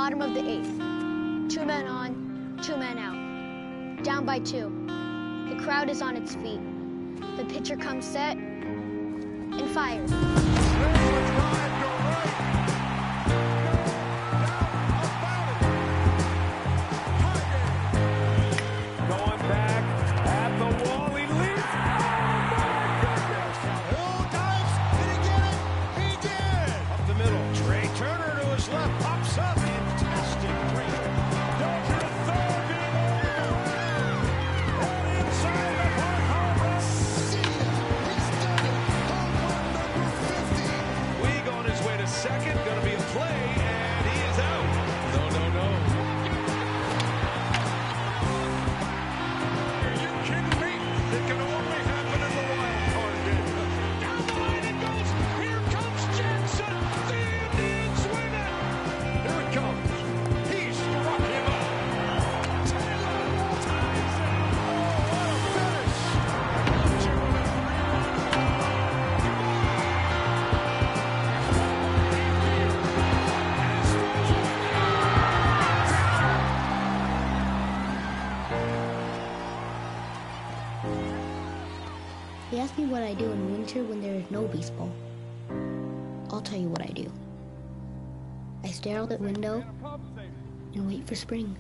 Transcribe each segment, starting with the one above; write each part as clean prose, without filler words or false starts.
Bottom of the 8th. 2 men on, 2 men out. Down by 2. The crowd is on its feet. The pitcher comes set and fires. Going back at the wall, he leaps. Oh, dives. Did he get it? He did. Up the middle. Trey Turner to his left, pops up. Fantastic. Great. Does it third and inside the park, home run. He's done it. Home run number 50. Weig on his way to second. Going to be a play, and he is out. No. It can only happen in the wild card game. Down the line it goes. Here comes Jensen. The Indians win it. Here it comes. He struck him out. Taylor ties it. Oh, what a finish. He asked me what I do in winter when there is no baseball. I'll tell you what I do. I stare out the window and wait for spring.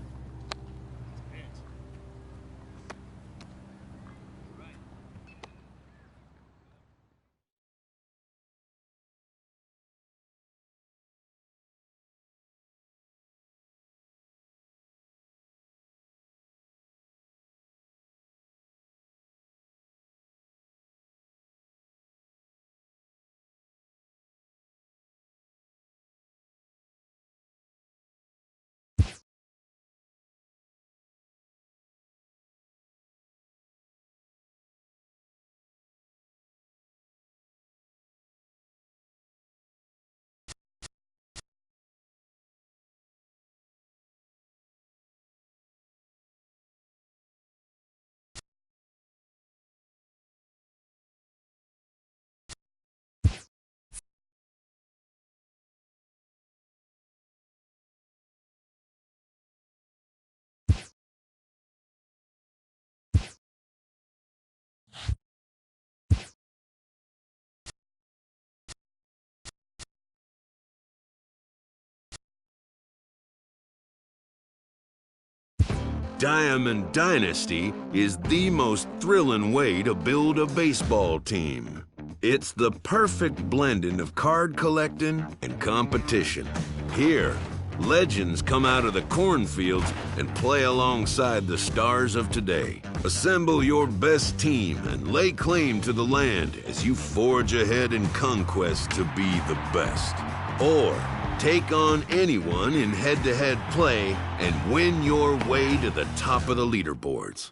Diamond Dynasty is the most thrilling way to build a baseball team. It's the perfect blending of card collecting and competition. Here, legends come out of the cornfields and play alongside the stars of today. Assemble your best team and lay claim to the land as you forge ahead in conquest to be the best. Or take on anyone in head-to-head play and win your way to the top of the leaderboards.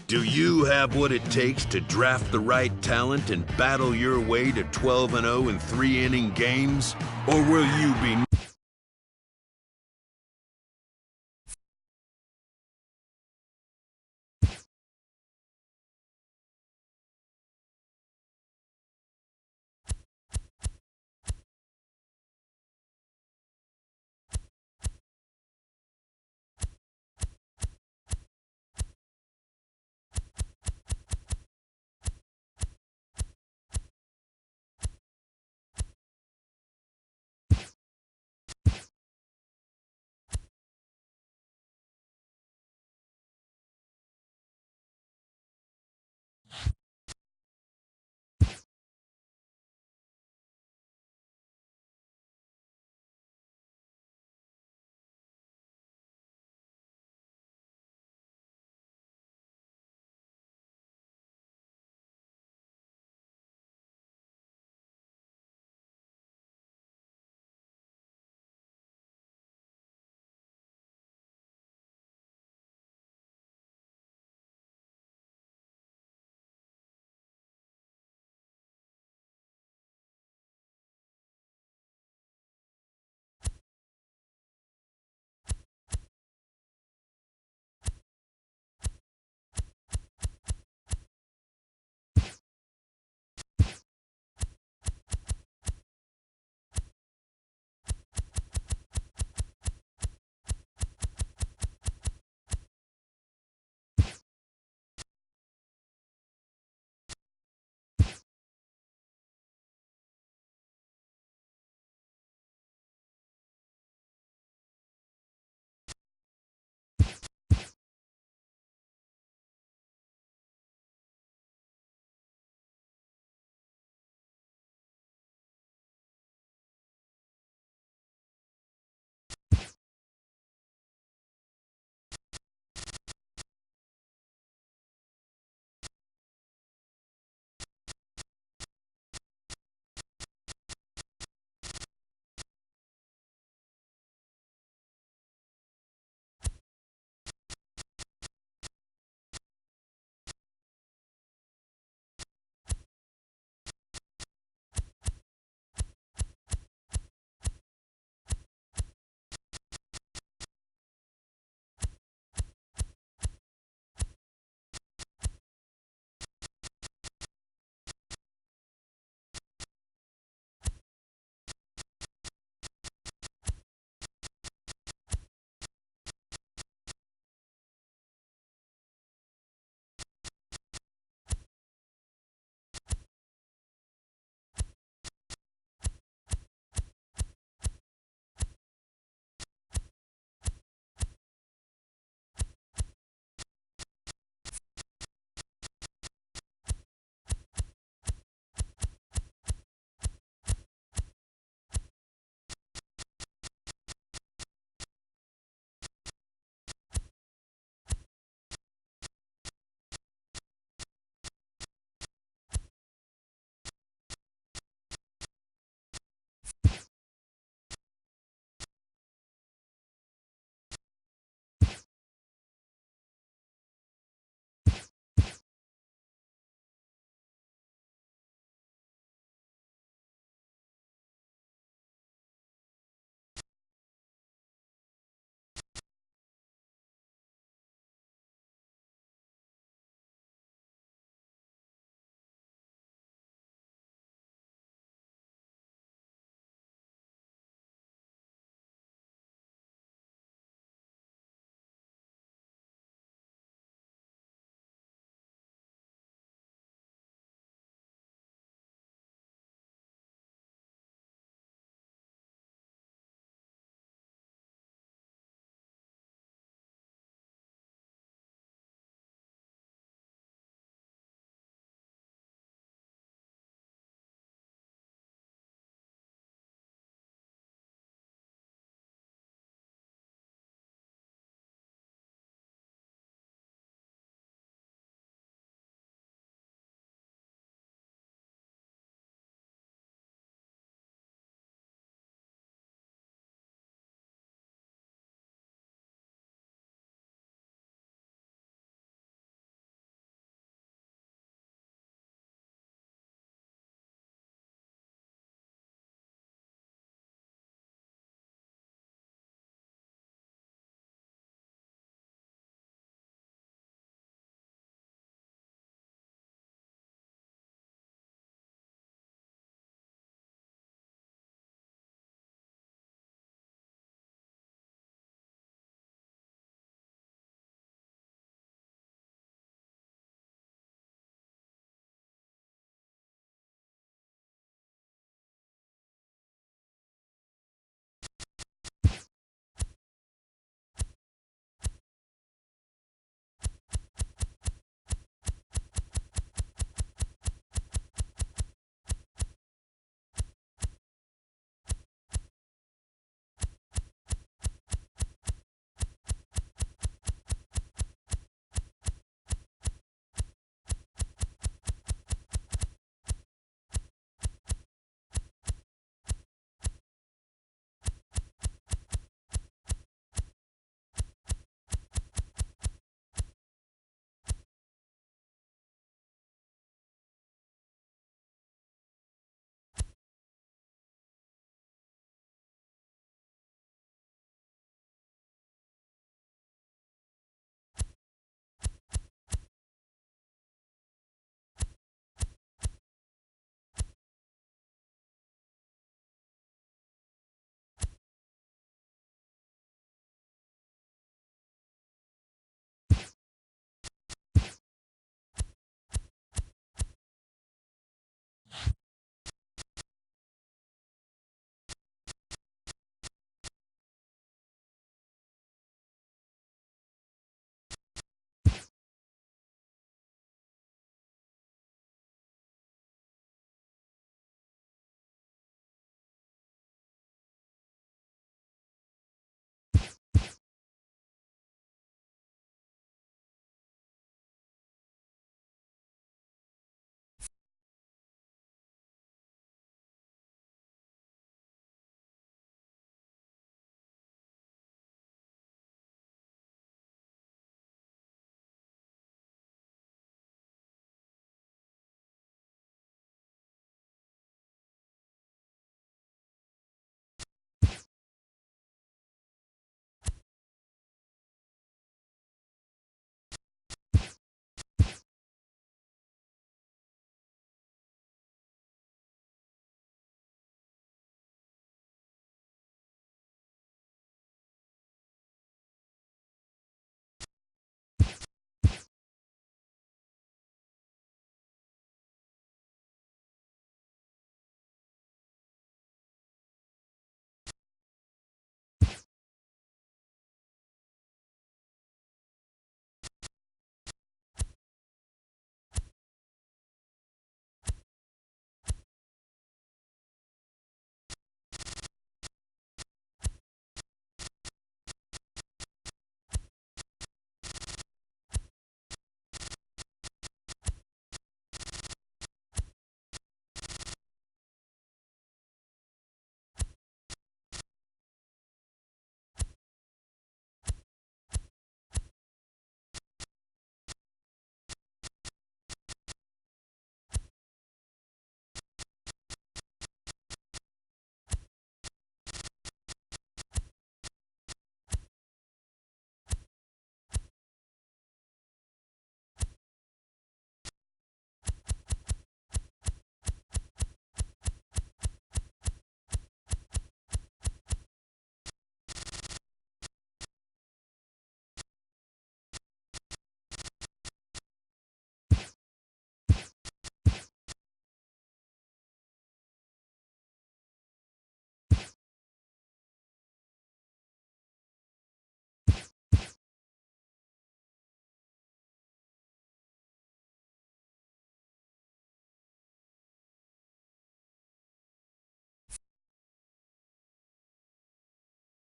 Do you have what it takes to draft the right talent and battle your way to 12-0 in 3-inning games? Or will you be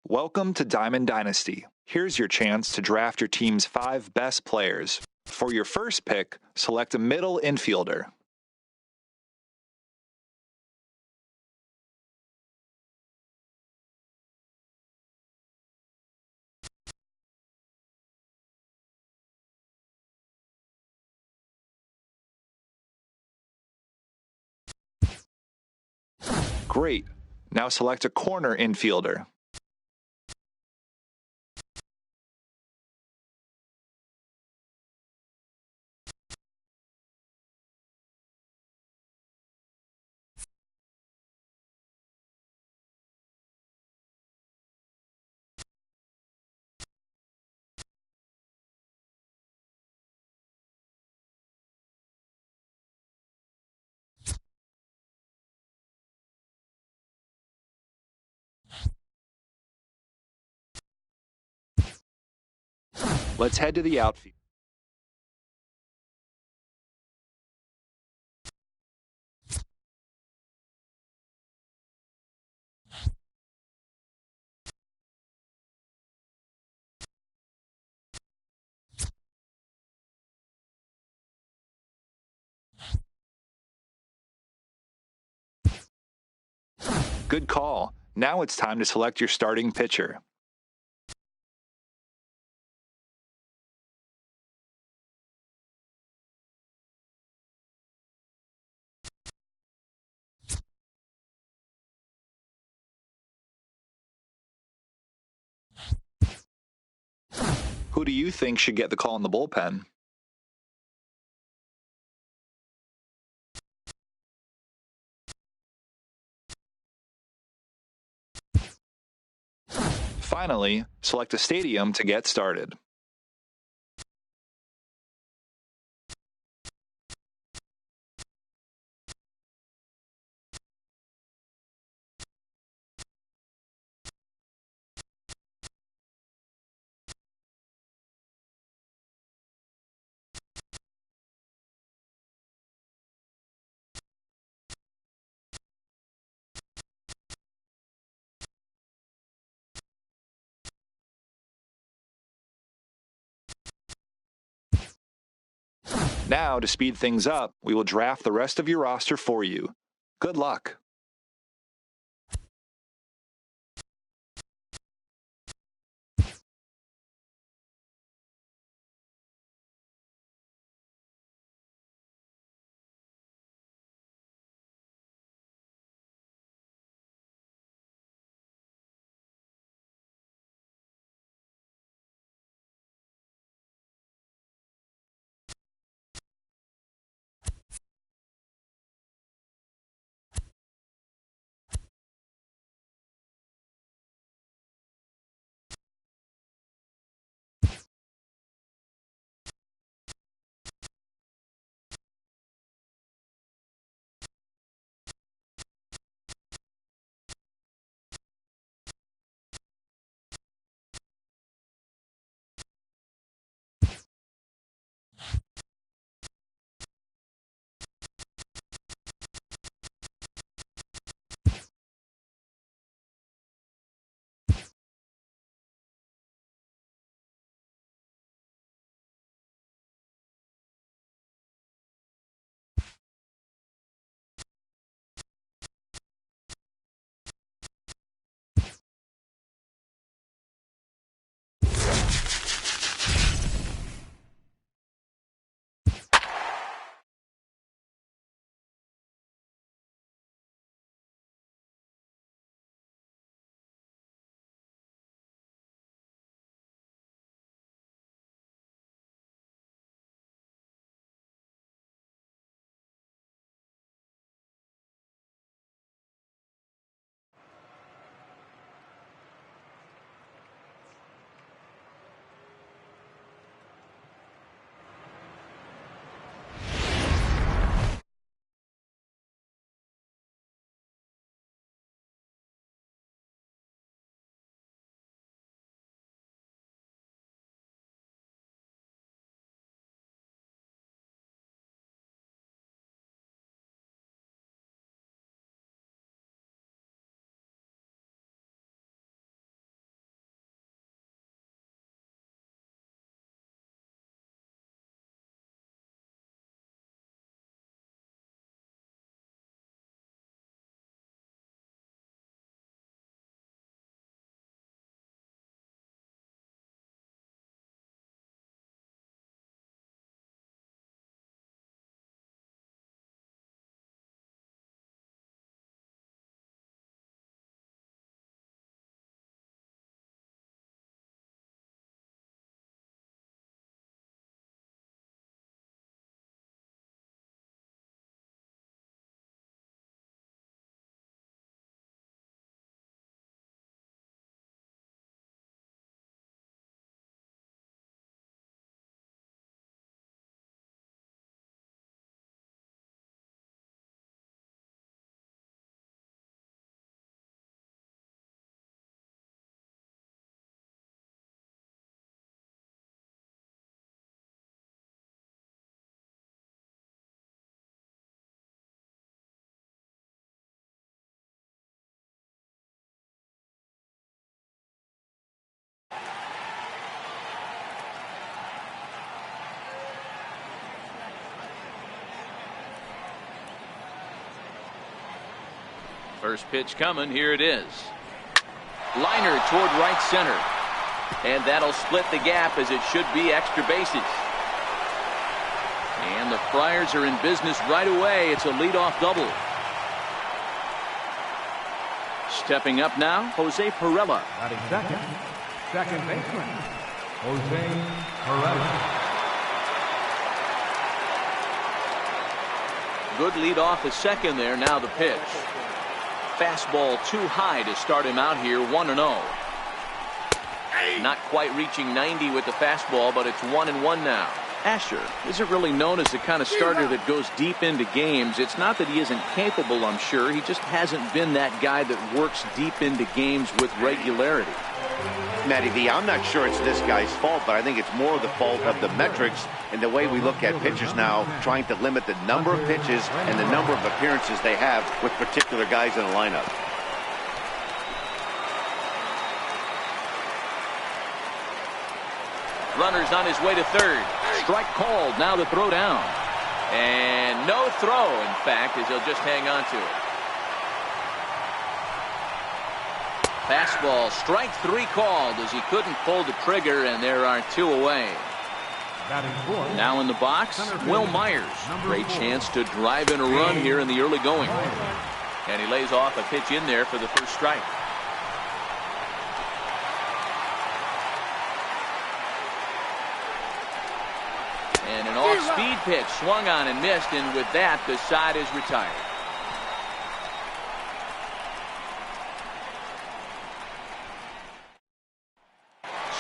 Welcome to Diamond Dynasty. Here's your chance to draft your team's 5 best players. For your first pick, select a middle infielder. Great. Now select a corner infielder. Let's head to the outfield. Good call. Now it's time to select your starting pitcher. Who do you think should get the call in the bullpen? Finally, select a stadium to get started. Now, to speed things up, we will draft the rest of your roster for you. Good luck. First pitch coming. Here it is. Liner toward right center. And that'll split the gap as it should be extra bases. And the Friars are in business right away. It's a leadoff double. Stepping up now, Jose Perella. Second baseman, Jose Perella. Good lead off the second there. Now the pitch. Fastball too high to start him out here. 1-0. Not quite reaching 90 with the fastball, but it's 1-1 now. Asher isn't really known as the kind of starter that goes deep into games. It's not that he isn't capable, I'm sure. He just hasn't been that guy that works deep into games with regularity. Matty V, I'm not sure it's this guy's fault, but I think it's more the fault of the metrics and the way we look at pitchers now, trying to limit the number of pitches and the number of appearances they have with particular guys in a lineup. Runner's on his way to third. Strike called. Now the throw down. And no throw, in fact, as he'll just hang on to it. Fastball, strike 3 called as he couldn't pull the trigger, and there are 2 away. Now in the box, Will Myers. Great chance to drive in a run here in the early going. And he lays off a pitch in there for the first strike. And an off-speed pitch swung on and missed, and with that, the side is retired.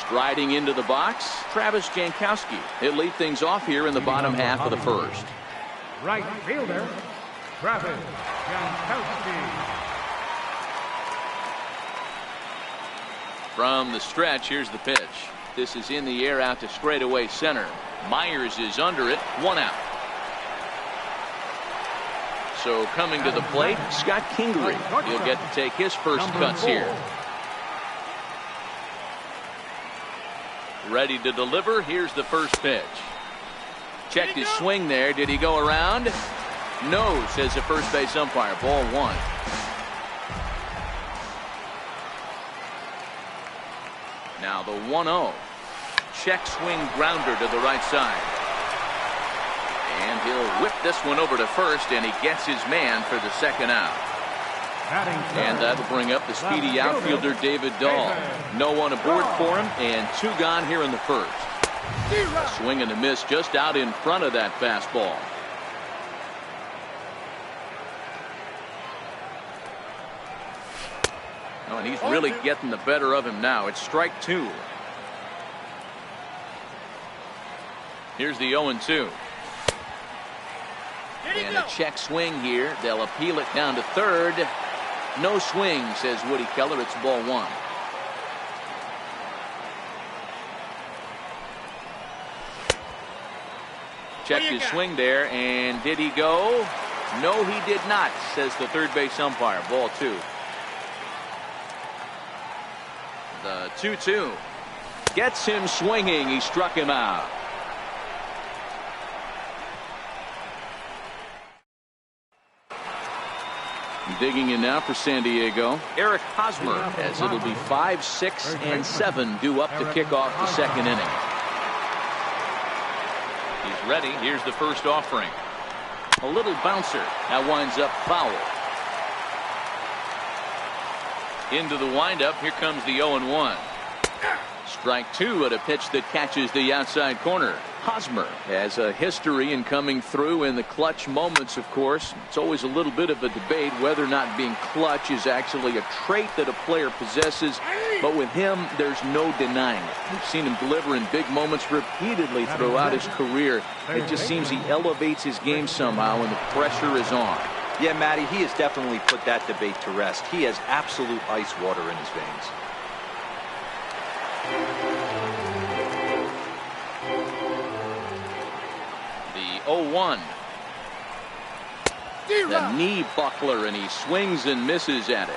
Striding into the box, Travis Jankowski. He'll lead things off here in the bottom half of the first. Right fielder, Travis Jankowski. From the stretch, here's the pitch. This is in the air out to straightaway center. Myers is under it. 1 out. So coming to the plate, Scott Kingery. He'll get to take his first cuts here. Ready to deliver. Here's the first pitch. Checked his swing there. Did he go around? No, says the first base umpire. Ball 1. Now the 1-0. Check swing grounder to the right side. And he'll whip this one over to first, and he gets his man for the second out. And that'll bring up the speedy outfielder David Dahl. No one aboard for him, and 2 gone here in the first. A swing and a miss just out in front of that fastball. Oh, and he's really getting the better of him now. It's strike 2. Here's the 0-2. And a check swing here. They'll appeal it down to third. No swing, says Woody Keller. It's ball 1. Checked his swing there, and did he go? No, he did not, says the third base umpire. Ball 2. The 2-2 gets him swinging. He struck him out. Digging in now for San Diego, Eric Hosmer, as it'll be 5, 6, and 7 due up to kick off the second inning. He's ready. Here's the first offering. A little bouncer. That winds up foul. Into the windup. Here comes the 0-1. Strike 2 at a pitch that catches the outside corner. Hosmer has a history in coming through in the clutch moments, of course. It's always a little bit of a debate whether or not being clutch is actually a trait that a player possesses. But with him, there's no denying it. We've seen him deliver in big moments repeatedly throughout his career. It just seems he elevates his game somehow when the pressure is on. Yeah, Matty, he has definitely put that debate to rest. He has absolute ice water in his veins. The 0-1. The knee buckler, and he swings and misses at it.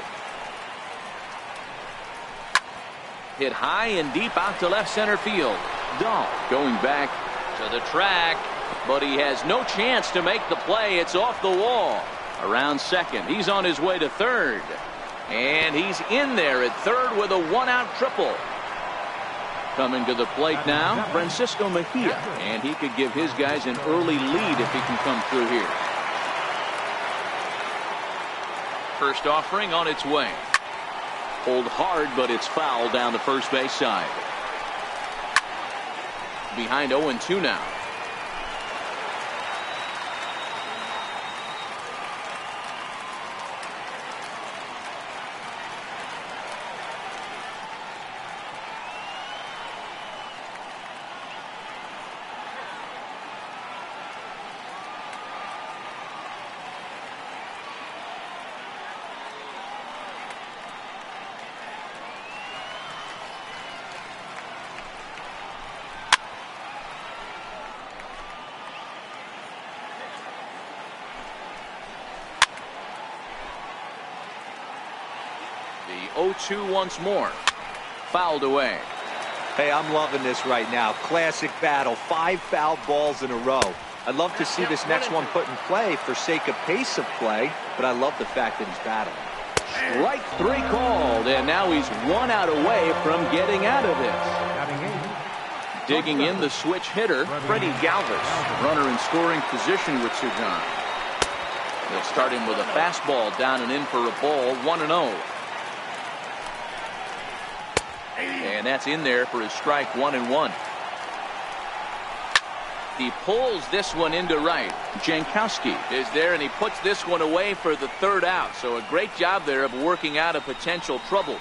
Hit high and deep out to left center field. Dahl going back to the track, but he has no chance to make the play. It's off the wall. Around second. He's on his way to third. And he's in there at third with a one-out triple. Coming to the plate now, Francisco Mejia. And he could give his guys an early lead if he can come through here. First offering on its way. Pulled hard, but it's foul down the first base side. Behind 0-2 now. The 0-2 once more. Fouled away. Hey, I'm loving this right now. Classic battle. 5 fouled balls in a row. I'd love to see this next one put in play for sake of pace of play, but I love the fact that he's battling. Strike 3 called, and now he's 1 out away from getting out of this. Digging in the switch hitter, Freddie Galvis. Runner in scoring position with Sugan. They'll start him with a fastball down and in for a ball, 1-0. And that's in there for his strike 1-1. He pulls this one into right. Jankowski is there, and he puts this one away for the 3rd out. So a great job there of working out a potential trouble.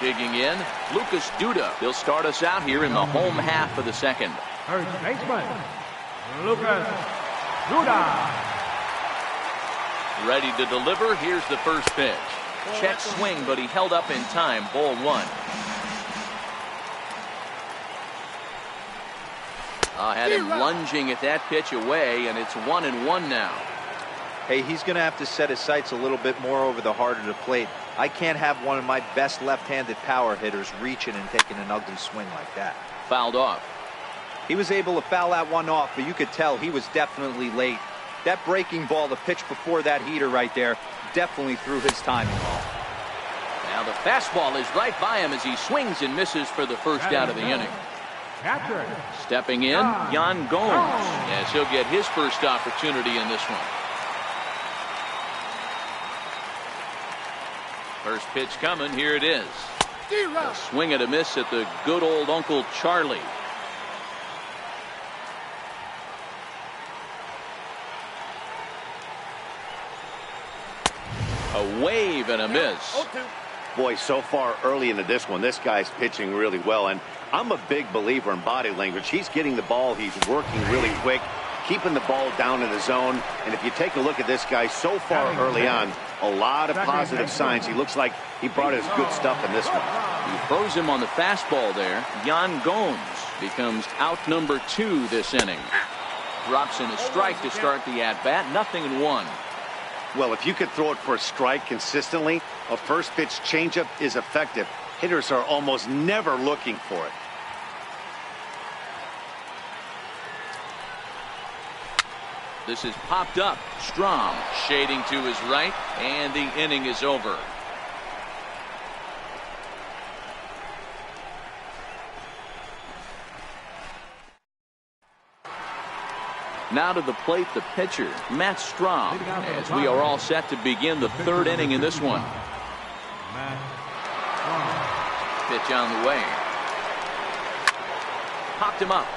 Digging in, Lucas Duda. He'll start us out here in the home half of the second. First baseman, Lucas Duda. Ready to deliver. Here's the first pitch. Check swing, but he held up in time. Ball 1. Had him lunging at that pitch away, and it's 1-1 now. Hey, he's going to have to set his sights a little bit more over the heart of the plate. I can't have one of my best left-handed power hitters reaching and taking an ugly swing like that. Fouled off. He was able to foul that one off, but you could tell he was definitely late. That breaking ball, the pitch before that heater right there, definitely threw his timing off. Now the fastball is right by him as he swings and misses for the first out of the inning. Stepping in, Yan Gomes, as he'll get his first opportunity in this one. First pitch coming, here it is. A swing and a miss at the good old Uncle Charlie. A wave and a miss. Boy, so far early into this one, this guy's pitching really well, and I'm a big believer in body language. He's getting the ball, he's working really quick, keeping the ball down in the zone, and if you take a look at this guy so far early on, a lot of positive signs. He looks like he brought his good stuff in this one. He froze him on the fastball there. Yan Gomes becomes out number 2 this inning. Drops in a strike to start the at-bat, 0-1. Well, if you could throw it for a strike consistently, a first pitch changeup is effective. Hitters are almost never looking for it. This is popped up. Strom shading to his right, and the inning is over. Now to the plate, the pitcher, Matt Strom, as we are all set to begin the 3rd inning in this one. Pitch on the way. Popped him up.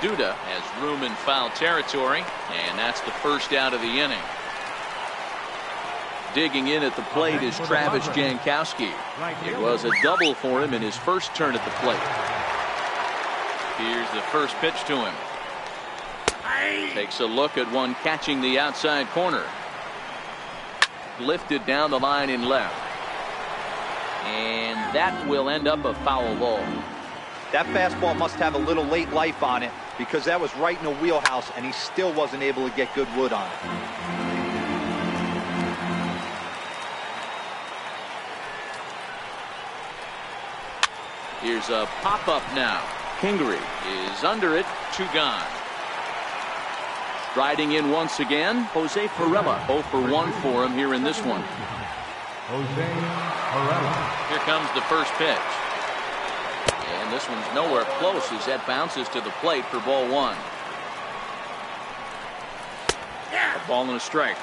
Duda has room in foul territory, and that's the first out of the inning. Digging in at the plate is Travis Jankowski. It was a double for him in his first turn at the plate. Here's the first pitch to him. Takes a look at one catching the outside corner. Lifted down the line in left. And that will end up a foul ball. That fastball must have a little late life on it, because that was right in the wheelhouse, and he still wasn't able to get good wood on it. Here's a pop-up now. Kingery is under it, 2 gone. Riding in once again, Jose Perella. 0 for 1 for him here in this one. Jose Perella. Here comes the first pitch. And this one's nowhere close as that bounces to the plate for ball 1. A ball and a strike.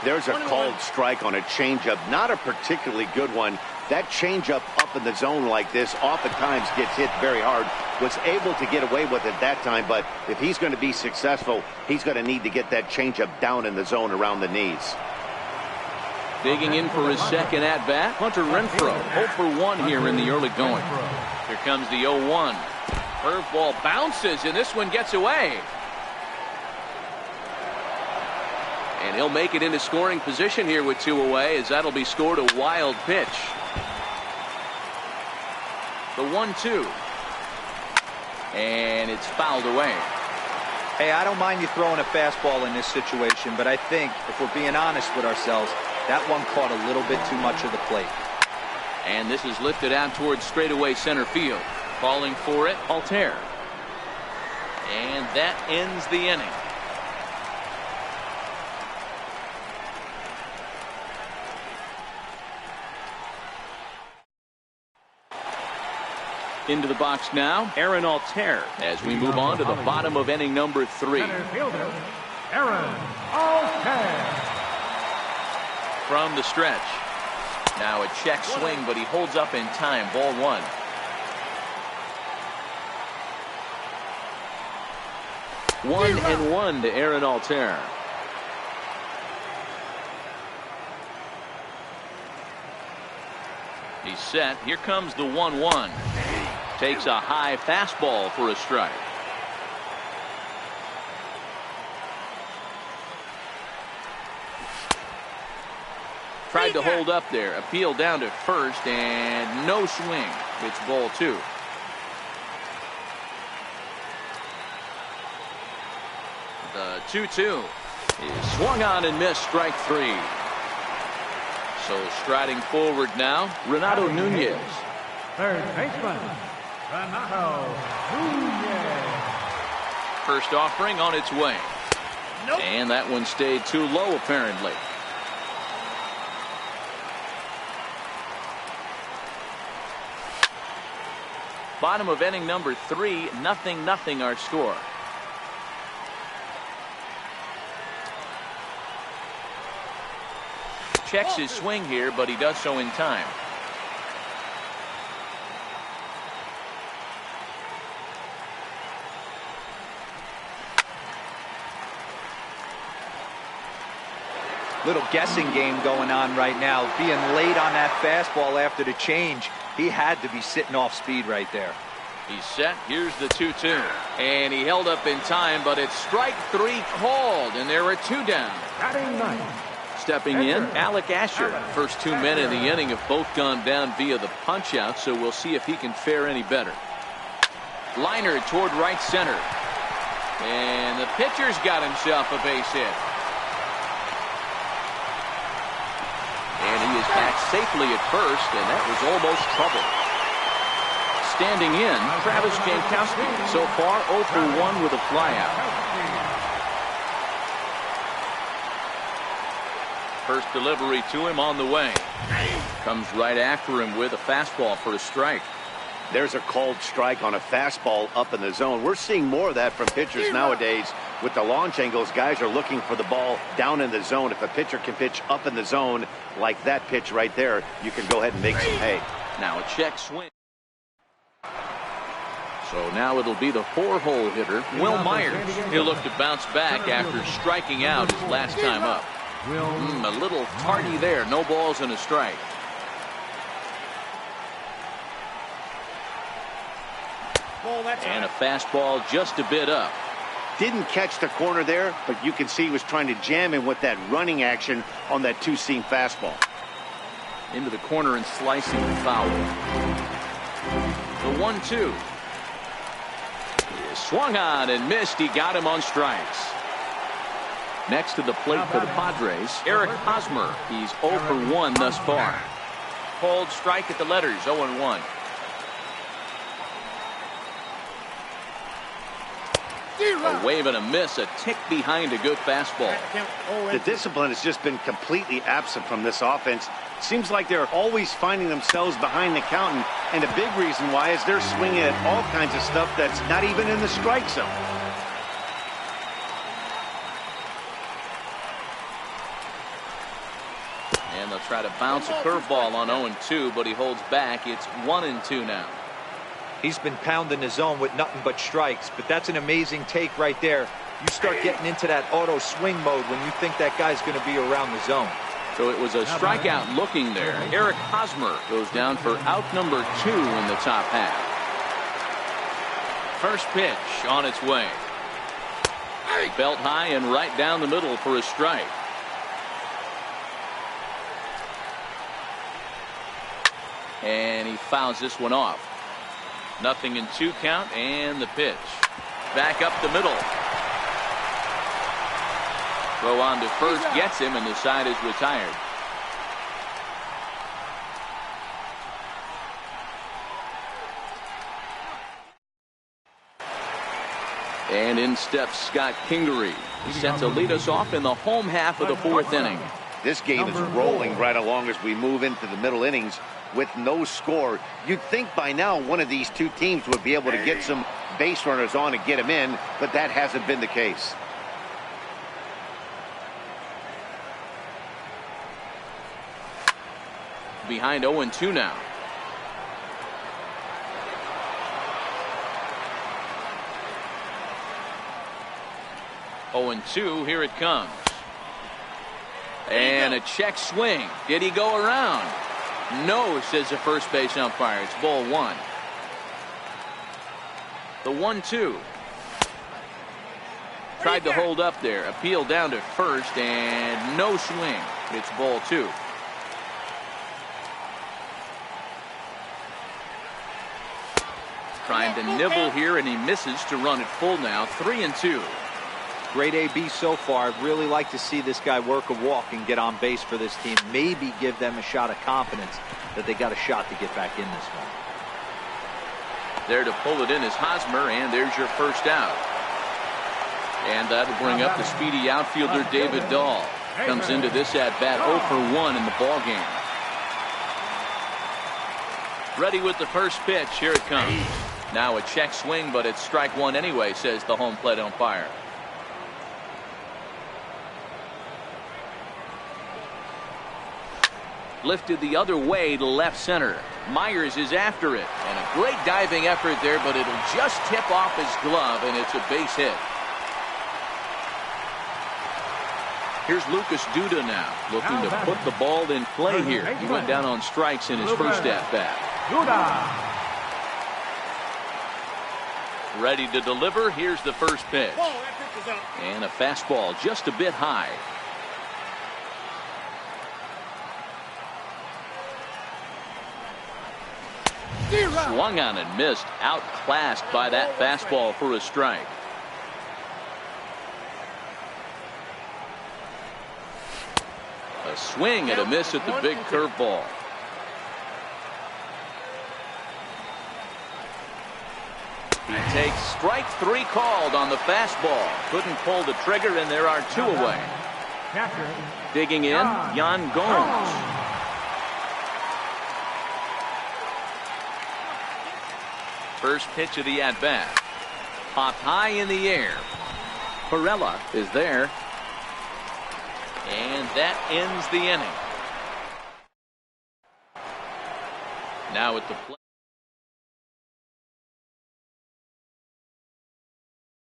There's a called strike on a changeup. Not a particularly good one. That changeup up in the zone like this oftentimes gets hit very hard. Was able to get away with it that time, but if he's going to be successful, he's going to need to get that changeup down in the zone around the knees. Digging in for his second at-bat, Hunter Renfroe. 0 for 1 here in the early going. Here comes the 0-1. Curveball bounces, and this one gets away. And he'll make it into scoring position here with 2 away, as that'll be scored a wild pitch. The 1-2. And it's fouled away. Hey, I don't mind you throwing a fastball in this situation, but I think, if we're being honest with ourselves, that one caught a little bit too much of the plate. And this is lifted out towards straightaway center field. Calling for it, Altair. And that ends the inning. Into the box now, Aaron Altair, as we move on to the bottom of inning number 3. Center fielder, Aaron Altair. From the stretch. Now a check swing, but he holds up in time. Ball 1. One and 1 to Aaron Altair. He's set. Here comes the 1-1. Takes a high fastball for a strike. Tried to hold up there. Appeal down to first and no swing. It's ball 2. The 2-2 is swung on and missed. Strike 3. So striding forward now, Renato Nunez. Third baseman, Renato Nunez. First offering on its way. Nope. And that one stayed too low apparently. Bottom of inning number 3, 0-0 our score. Checks his swing here, but he does so in time. Little guessing game going on right now. Being late on that fastball after the change, he had to be sitting off speed right there. He's set. Here's the 2-2. And he held up in time, but it's strike 3 called, and there are 2 down. Batting ninth. Stepping in, Alec Asher. First 2 men in the inning have both gone down via the punch-out, so we'll see if he can fare any better. Liner toward right center. And the pitcher's got himself a base hit. And he is back safely at first, and that was almost trouble. Standing in, Travis Jankowski. So far, 0 for 1 with a flyout. First delivery to him on the way. Comes right after him with a fastball for a strike. There's a called strike on a fastball up in the zone. We're seeing more of that from pitchers nowadays. With the launch angles, guys are looking for the ball down in the zone. If a pitcher can pitch up in the zone like that pitch right there, you can go ahead and make some hay. Now a check swing. So now it'll be the 4-hole hitter, Will Myers. He'll look to bounce back after striking out his last time up. A little tardy there. No balls and a strike. And a fastball just a bit up. Didn't catch the corner there, but you can see he was trying to jam him with that running action on that 2-seam fastball. Into the corner and slicing the foul. The 1-2. Swung on and missed. He got him on strikes. Next to the plate for the Padres, Eric Hosmer. He's 0 for 1 thus far. Called strike at the letters, 0-1. A wave and a miss, a tick behind a good fastball. The discipline has just been completely absent from this offense. Seems like they're always finding themselves behind the count, and a big reason why is they're swinging at all kinds of stuff that's not even in the strike zone. And they'll try to bounce a curveball on 0-2, but he holds back. It's 1-2 now. He's been pounding the zone with nothing but strikes, but that's an amazing take right there. You start getting into that auto swing mode when you think that guy's going to be around the zone. So it was a strikeout looking there. Eric Hosmer goes down for out number 2 in the top half. First pitch on its way. Belt high and right down the middle for a strike. And he fouls this one off. 0-2 count, and the pitch. Back up the middle. Throw on to first gets him, and the side is retired. And in steps Scott Kingery. He's set to lead us off in the home half of the 4th inning. This game is rolling right along as we move into the middle innings with no score. You'd think by now one of these two teams would be able to get some base runners on and get them in, but that hasn't been the case. Behind 0-2 now. Oh, 0-2, here it comes. And a check swing. Did he go around? No, says the first base umpire. It's ball 1. The 1-2. Tried to hold up there. Appeal down to first, and no swing. It's ball 2. Trying to nibble here, and he misses to run it full now. 3-2. Great AB so far. I'd really like to see this guy work a walk and get on base for this team. Maybe give them a shot of confidence that they got a shot to get back in this one. There to pull it in is Hosmer, and there's your first out. And that'll bring up the speedy outfielder David Dahl. Comes into this at-bat 0 for 1 in the ballgame. Ready with the first pitch. Here it comes. Now a check swing, but it's strike 1 anyway, says the home plate umpire. Lifted the other way to left center. Myers is after it, and a great diving effort there, but it'll just tip off his glove, and it's a base hit. Here's Lucas Duda now, looking to put the ball in play here. He went down on strikes in his first at-bat. Ready to deliver. Here's the first pitch. And a fastball just a bit high. Swung on and missed. Outclassed by that fastball for a strike. A swing and a miss at the big curveball. He takes strike 3 called on the fastball. Couldn't pull the trigger, and there are 2 away. Digging in, Yan Gomes. First pitch of the at-bat. Popped high in the air. Perella is there. And that ends the inning. Now at the plate.